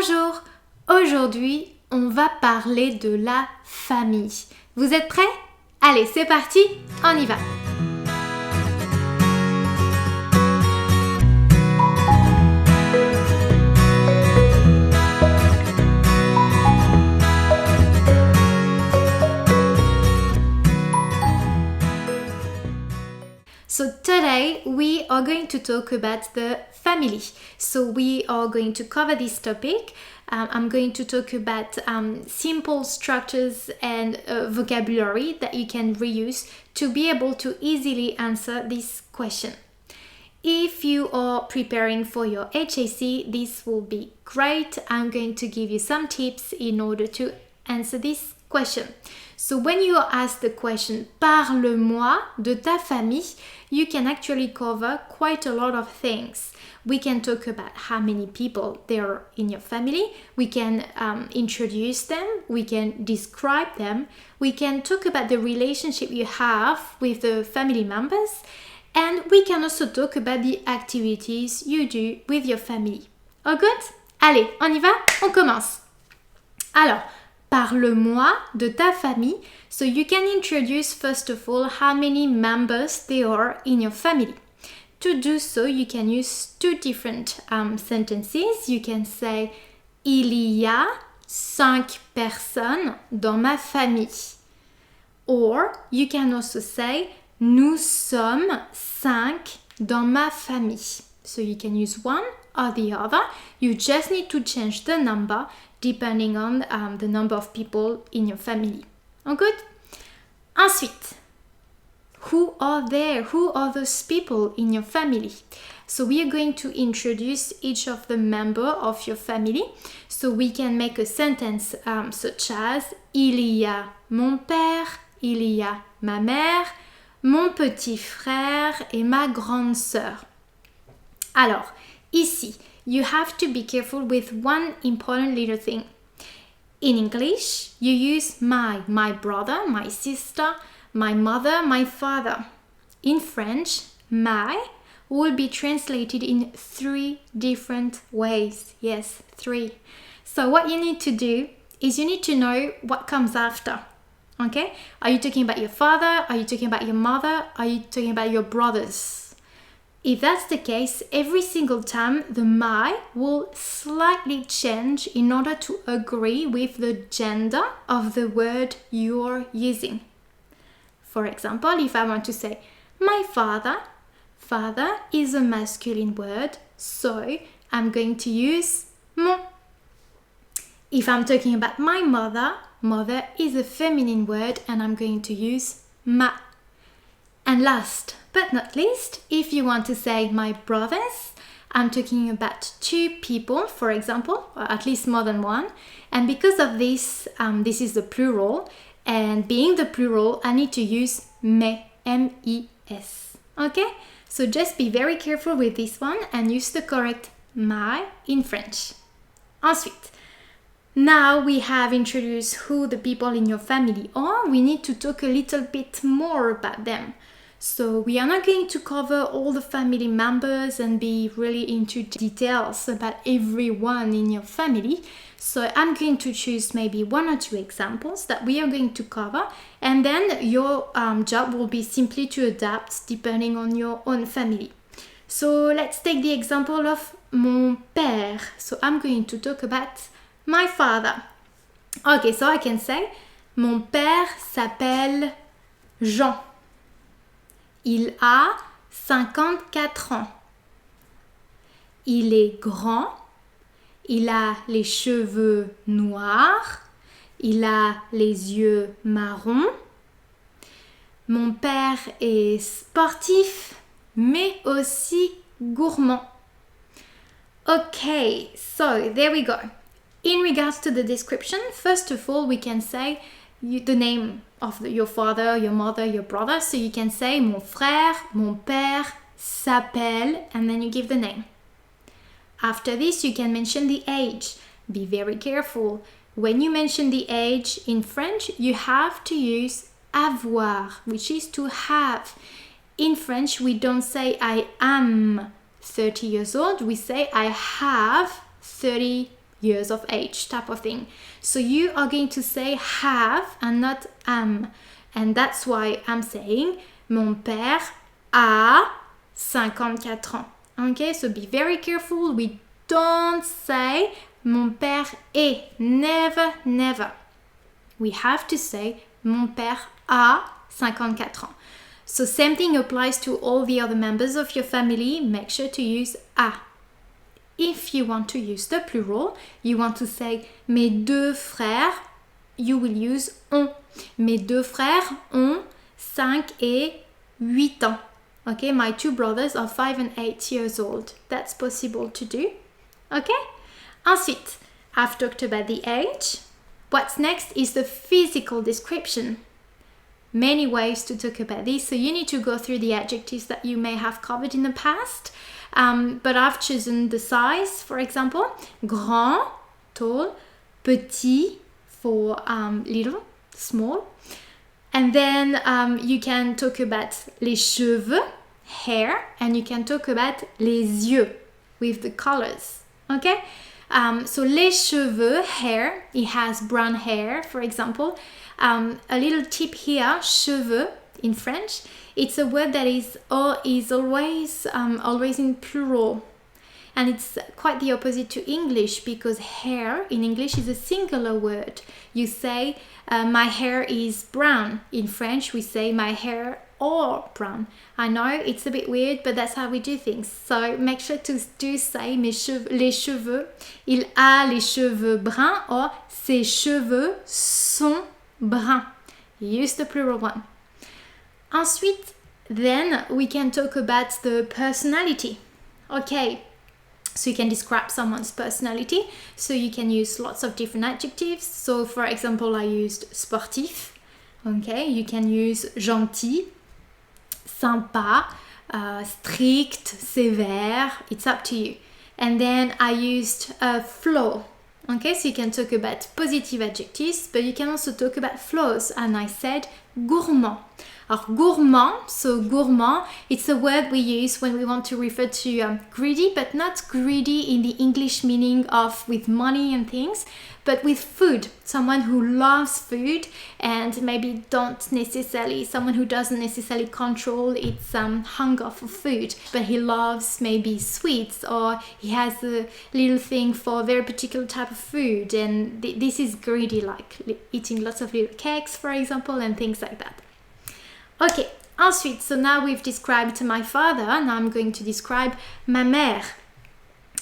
Bonjour, aujourd'hui on va parler de la famille. Vous êtes prêts? Allez, c'est parti, on y va! So today we are going to talk about the family. So we are going to cover this topic. I'm going to talk about simple structures and vocabulary that you can reuse to be able to easily answer this question. If you are preparing for your HAC, this will be great. I'm going to give you some tips in order to answer this question. So when you are asked the question, parle-moi de ta famille, you can actually cover quite a lot of things. We can talk about how many people there are in your family. We can introduce them. We can describe them. We can talk about the relationship you have with the family members. And we can also talk about the activities you do with your family. All good? Allez, on y va? On commence. Alors, parle-moi de ta famille. So you can introduce first of all how many members there are in your family. To do so, you can use two different sentences. You can say il y a 5 personnes dans ma famille. Or you can also say nous sommes 5 dans ma famille. So you can use one or the other. You just need to change the number depending on the number of people in your family. All good? Ensuite, who are there? Who are those people in your family? So we are going to introduce each of the members of your family. So we can make a sentence such as il y a mon père, il y a ma mère, mon petit frère et ma grande sœur. Alors, ici, you have to be careful with one important little thing. In English, you use my brother, my sister, my mother, my father. In French, my will be translated in 3 different ways. Yes, 3. So what you need to do is you need to know what comes after. Okay? Are you talking about your father? Are you talking about your mother? Are you talking about your brothers? If that's the case, every single time the my will slightly change in order to agree with the gender of the word you're using. For example, if I want to say my father, father is a masculine word, so I'm going to use mon. If I'm talking about my mother, mother is a feminine word and I'm going to use ma. And last but not least, if you want to say my brothers, I'm talking about 2 people, for example, or at least more than one. And because of this, this is the plural. And being the plural, I need to use mes, M-E-S. Okay? So just be very careful with this one and use the correct my in French. Ensuite, now we have introduced who the people in your family are. We need to talk a little bit more about them. So we are not going to cover all the family members and be really into details about everyone in your family. So I'm going to choose maybe 1 or 2 examples that we are going to cover, and then your job will be simply to adapt depending on your own family. So let's take the example of mon père. So I'm going to talk about my father. Okay, so I can say mon père s'appelle Jean. Il a 54 ans. Il est grand. Il a les cheveux noirs. Il a les yeux marrons. Mon père est sportif, mais aussi gourmand. Okay, so there we go. In regards to the description, first of all, we can say the name of your father, your mother, your brother. So you can say mon frère, mon père s'appelle, and then you give the name. After this, you can mention the age. Be very careful. When you mention the age in French, you have to use avoir, which is to have. In French, we don't say I am 30 years old. We say I have 30 years of age type of thing. So you are going to say have and not am. And that's why I'm saying mon père a 54 ans. Okay, so be very careful. We don't say mon père est. Never, never. We have to say mon père a 54 ans. So same thing applies to all the other members of your family. Make sure to use a. If you want to use the plural, you want to say mes deux frères, you will use ont. Mes deux frères ont 5 et 8 ans. Okay, my two brothers are 5 and 8 years old. That's possible to do. Okay? Ensuite, I've talked about the age. What's next is the physical description. Many ways to talk about this, so you need to go through the adjectives that you may have covered in the past. But I've chosen the size, for example, grand, tall, petit for little, small. And then you can talk about les cheveux, hair, and you can talk about les yeux with the colors. Okay? So les cheveux, hair, it has brown hair, for example. A little tip here, cheveux in French, it's a word that is always in plural. And it's quite the opposite to English, because hair in English is a singular word. You say, my hair is brown. In French, we say my hair are brown. I know it's a bit weird, but that's how we do things. So make sure to do say les cheveux. Il a les cheveux bruns, or ses cheveux sont bruns. Use the plural one. Ensuite, then we can talk about the personality. Okay. So you can describe someone's personality. So you can use lots of different adjectives. So for example, I used sportif. Okay, you can use gentil, sympa, strict, sévère. It's up to you. And then I used flow. Okay, so you can talk about positive adjectives, but you can also talk about flaws. And I said gourmand. Alors, gourmand, so gourmand, it's a word we use when we want to refer to greedy, but not greedy in the English meaning of with money and things, but with food. Someone who loves food and maybe someone who doesn't necessarily control its hunger for food, but he loves maybe sweets, or he has a little thing for a very particular type of food, and this is greedy, like eating lots of little cakes, for example, and things like that. Okay, ensuite, so now we've described my father, now I'm going to describe ma mère.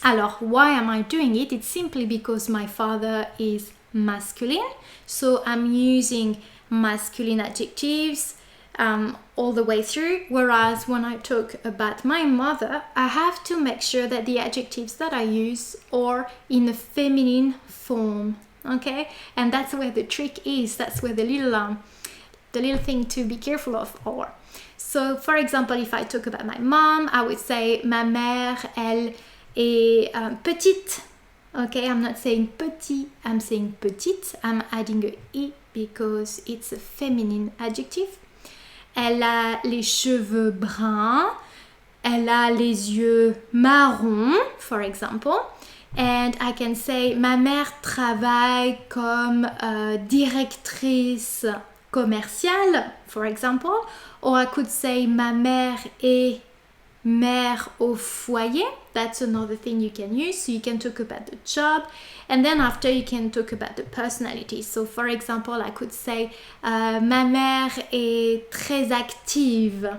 Alors, why am I doing it? It's simply because my father is masculine, so I'm using masculine adjectives all the way through, whereas when I talk about my mother, I have to make sure that the adjectives that I use are in a feminine form, okay? And that's where the trick is, that's where the little thing to be careful of are. So, for example, if I talk about my mom, I would say ma mère, elle est petite. Okay, I'm not saying petit, I'm saying petite. I'm adding a i because it's a feminine adjective. Elle a les cheveux bruns. Elle a les yeux marrons, for example. And I can say ma mère travaille comme directrice commerciale, for example, or I could say ma mère est mère au foyer. That's another thing you can use. So you can talk about the job, and then after you can talk about the personality. So for example, I could say ma mère est très active.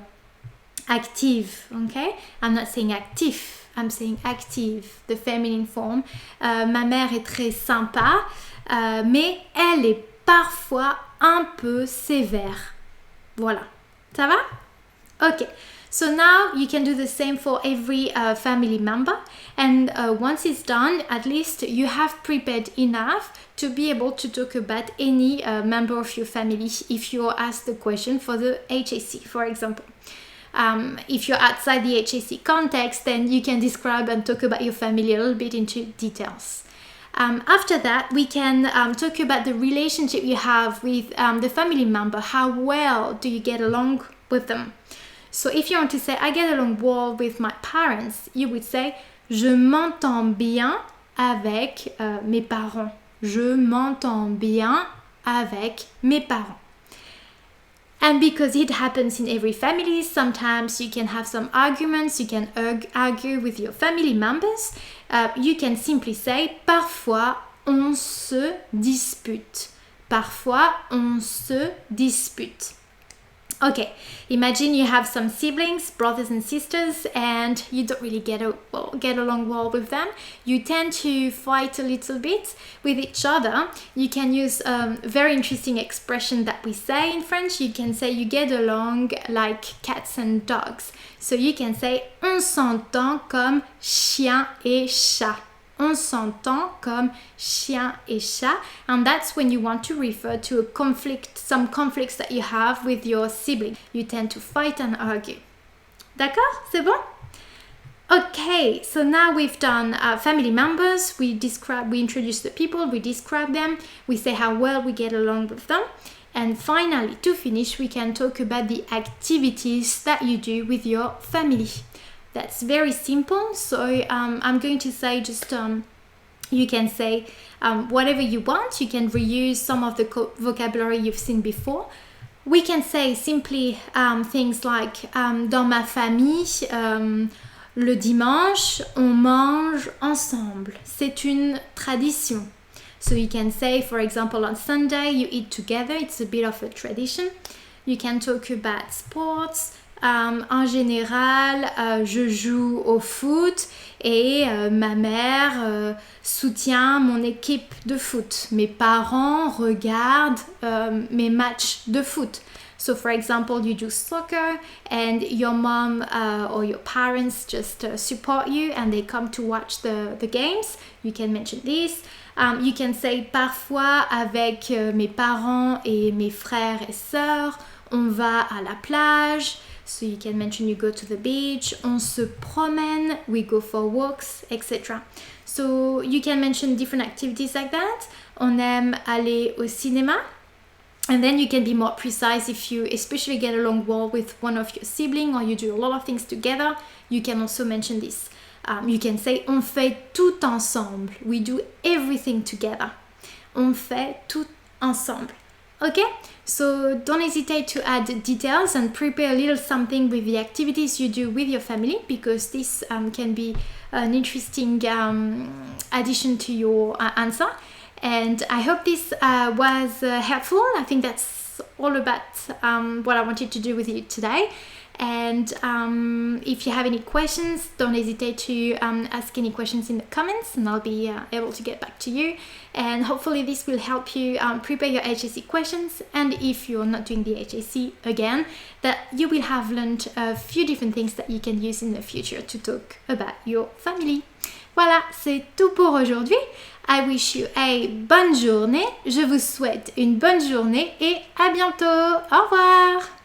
Active, okay? I'm not saying actif, I'm saying active, the feminine form. Ma mère est très sympa, mais elle est parfois un peu sévère. Voilà. Ça va? Okay. So now you can do the same for every family member, and once it's done, at least you have prepared enough to be able to talk about any member of your family if you're asked the question for the HSC, for example. If you're outside the HSC context, then you can describe and talk about your family a little bit into details. After that, we can talk about the relationship you have with the family member. How well do you get along with them? So if you want to say, I get along well with my parents, you would say, je m'entends bien avec mes parents. Je m'entends bien avec mes parents. And because it happens in every family, sometimes you can have some arguments, you can argue with your family members. You can simply say, parfois on se dispute. Parfois on se dispute. Okay, imagine you have some siblings, brothers and sisters, and you don't really get along well with them. You tend to fight a little bit with each other. You can use a very interesting expression that we say in French. You can say you get along like cats and dogs. So you can say on s'entend comme chien et chat. On s'entend comme chien et chat, and that's when you want to refer to a conflict, some conflicts that you have with your sibling. You tend to fight and argue. D'accord? C'est bon? Okay, so now we've done family members. We introduce the people, we describe them, we say how well we get along with them. And finally, to finish, we can talk about the activities that you do with your family. That's very simple. So I'm going to say just you can say whatever you want. You can reuse some of the vocabulary you've seen before. We can say simply things like dans ma famille, le dimanche, on mange ensemble. C'est une tradition. So you can say, for example, on Sunday you eat together. It's a bit of a tradition. You can talk about sports. En général, je joue au foot et ma mère soutient mon équipe de foot. Mes parents regardent mes matchs de foot. So for example, you do soccer and your mom or your parents just support you and they come to watch the games. You can mention this. You can say parfois avec mes parents et mes frères et sœurs, on va à la plage. So you can mention you go to the beach, on se promène, we go for walks, etc. So you can mention different activities like that. On aime aller au cinéma. And then you can be more precise if you especially get along well with one of your siblings or you do a lot of things together. You can also mention this. You can say on fait tout ensemble. We do everything together. On fait tout ensemble. Okay, so don't hesitate to add details and prepare a little something with the activities you do with your family because this can be an interesting addition to your answer. And I hope this was helpful. I think that's all about what I wanted to do with you today. And if you have any questions, don't hesitate to ask any questions in the comments and I'll be able to get back to you. And hopefully this will help you prepare your HSC questions. And if you're not doing the HSC again, that you will have learned a few different things that you can use in the future to talk about your family. Voilà, c'est tout pour aujourd'hui. I wish you a bonne journée. Je vous souhaite une bonne journée et à bientôt. Au revoir.